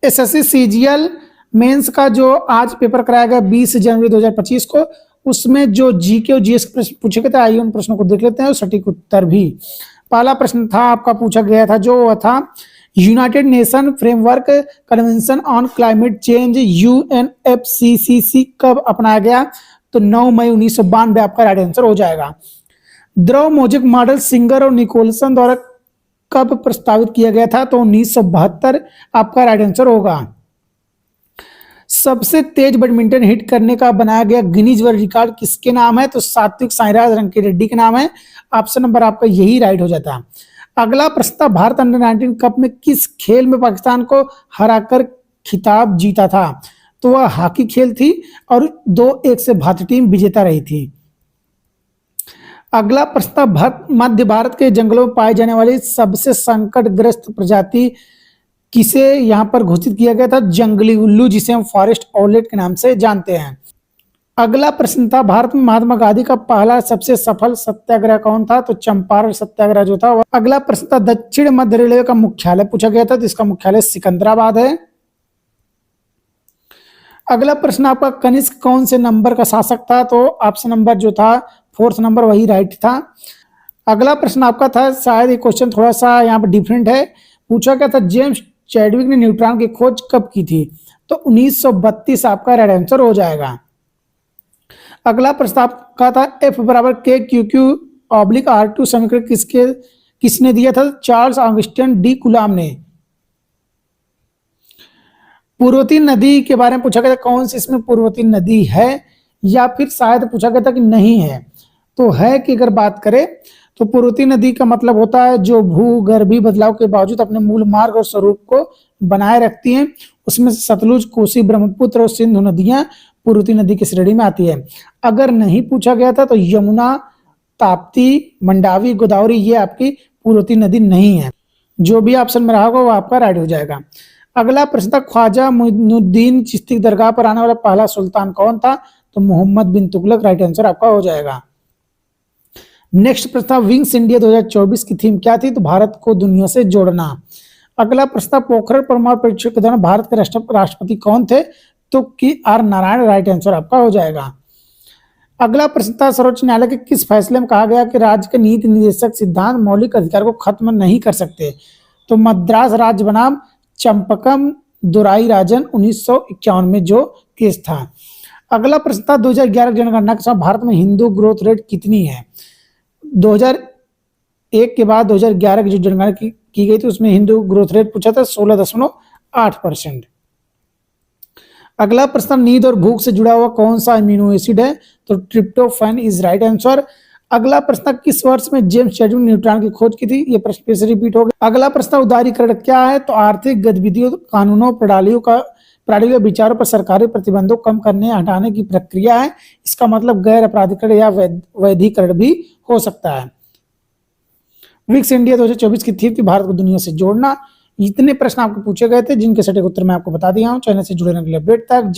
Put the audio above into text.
SSC CGL mains का जो आज पेपर कराया गया 20 जनवरी 2025 को, उसमें जो जीके और जीएस प्रश्न पूछे गए थे, आइए उन प्रश्नों को देख लेते हैं और सटीक उत्तर भी। पहला प्रश्न था आपका पूछा गया था जो वह था United nation framework convention on climate change UNFCCC कब अपनाया गया? तो 9 मई 1992 आपका राइट आंसर हो जाएगा। द्रव मौजिक मॉडल सिंगर और निकोलसन द्वारा कब प्रस्तावित किया गया था? तो 1972 आपका राइट आंसर होगा। सबसे तेज बैडमिंटन हिट करने का बनाया गया गिनीज वर्ल्ड रिकॉर्ड किसके नाम है? तो सात्विक साईराज रंकीरेड्डी के नाम है। ऑप्शन नंबर आपका यही राइट हो जाता है। अगला प्रश्न, भारत अंडर 19 कप में किस खेल में पाकिस्तान को हराकर खिताब जीता था? तो वह हॉकी खेल थी और 2-1 से भारतीय टीम विजेता रही थी। अगला प्रश्न, मध्य भारत के जंगलों में पाई जाने वाली सबसे संकटग्रस्त प्रजाति किसे यहां पर घोषित किया गया था? जंगली उल्लू, जिसे हम फॉरेस्ट आउलेट के नाम से जानते हैं। अगला प्रश्न था, भारत में महात्मा गांधी का पहला सबसे सफल सत्याग्रह कौन था? तो चंपारण सत्याग्रह जो था। अगला प्रश्न था, दक्षिण मध्य रेलवे का मुख्यालय पूछा गया था, तो इसका मुख्यालय सिकंदराबाद है। अगला प्रश्न आपका, कनिष्क कौन से नंबर का शासक था? तो ऑप्शन नंबर जो था 4th नंबर वही राइट था। अगला प्रश्न आपका था, शायद ये क्वेश्चन थोड़ा सा यहाँ पर डिफरेंट है, पूछा गया था जेम्स चैडविक ने न्यूट्रॉन की खोज कब की थी? तो 1932 आपका राइट आंसर हो जाएगा। अगला प्रश्न आपका था, F बराबर के क्यू क्यू ऑब्लिक R2 समीकरण किसने दिया था? चार्ल्स ऑगस्टिन डी कुलाम ने। पूर्वती नदी के बारे में पूछा गया था, कौन सी इसमें पूर्वती नदी है, या फिर शायद पूछा गया था कि नहीं है। तो है कि अगर बात करें तो पूर्वती नदी का मतलब होता है जो भूगर्भीय बदलाव के बावजूद अपने मूल मार्ग और स्वरूप को बनाए रखती हैं। उसमें सतलुज, कोसी, ब्रह्मपुत्र और सिंधु नदियां पूर्वती नदी की श्रेणी में आती है। अगर नहीं पूछा गया था तो यमुना, ताप्ती, मंडावी, गोदावरी ये आपकी पूर्वती नदी नहीं है। जो भी ऑप्शन में रहा होगा वो आपका राइट हो जाएगा। अगला प्रश्न था, ख्वाजा मुइनुद्दीन चिश्ती दरगाह पर आने वाला पहला सुल्तान कौन था? तो मोहम्मद बिन तुगलक राइट आंसर आपका हो जाएगा। नेक्स्ट प्रश्न था, विंग्स इंडिया 2024 की थीम क्या थी? तो भारत को दुनिया से जोड़ना। अगला प्रश्न, पोखरण परमाणु परीक्षण के दौरान भारत के राष्ट्रपति कौन थे? तो KR नारायण राइट आंसर आपका हो जाएगा। अगला प्रश्न था, सर्वोच्च न्यायालय के किस फैसले में कहा गया कि राज्य के नीति निर्देशक सिद्धांत मौलिक अधिकार को खत्म नहीं कर सकते? तो मद्रास राज्य बनाम चंपकम दुराई राजन 1951 में जो केस था। अगला प्रश्न था, 2011 जनगणना के समय भारत में हिंदू ग्रोथ रेट कितनी है? 2001 के बाद 2011 की जो जनगणना की गई थी उसमें हिंदू ग्रोथ रेट पूछा था 16.8%। अगला प्रश्न, नींद और भूख से जुड़ा हुआ कौन सा अमीनो एसिड है? तो ट्रिप्टोफैन इज राइट आंसर। अगला प्रश्न, किस वर्ष में जेम्स चैडविक ने न्यूट्रॉन की खोज की थी? ये प्रश्न फिर से रिपीट हो गया। अगला प्रश्न, उदारीकरण क्या है? तो आर्थिक गतिविधियों, कानूनों, प्रणालियों विचारों पर सरकारी प्रतिबंधों को कम करने हटाने की प्रक्रिया है। इसका मतलब गैर अपराधीकरण या वैधीकरण भी हो सकता है। विक्स इंडिया 2024 की थीम थी भारत को दुनिया से जोड़ना। इतने प्रश्न आपको पूछे गए थे जिनके सटीक उत्तर मैं आपको बता दिया हूं। चैनल से जुड़े रहने के लिए अपडेट तक।